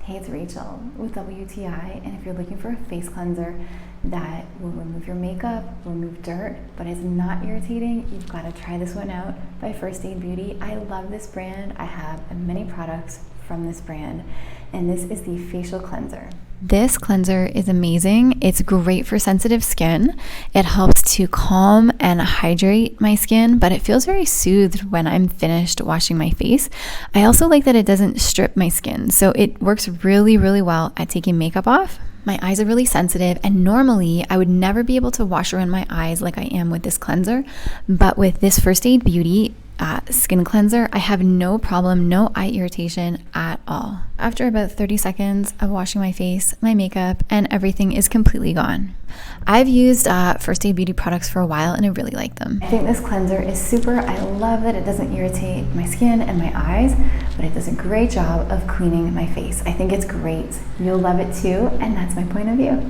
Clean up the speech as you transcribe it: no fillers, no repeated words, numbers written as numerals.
Hey, it's Rachel with WTI, and if you're looking for a face cleanser that will remove your makeup, remove dirt, but is not irritating, you've got to try this one out by First Aid Beauty. I love this brand. I have many products from this brand, and this is the facial cleanser. This cleanser is amazing. It's great for sensitive skin. It helps to calm and hydrate my skin, but it feels very soothed when I'm finished washing my face. I also like that it doesn't strip my skin, so it works really, really well at taking makeup off. My eyes are really sensitive, and normally I would never be able to wash around my eyes like I am with this cleanser, but with this First Aid Beauty skin cleanser, I have no problem, no eye irritation at all. After about 30 seconds of washing my face, my makeup, and everything is completely gone. I've used First Aid Beauty products for a while, and I really like them. I think this cleanser is super. I love that it doesn't irritate my skin and my eyes, but it does a great job of cleaning my face. I think it's great. You'll love it too, and that's my point of view.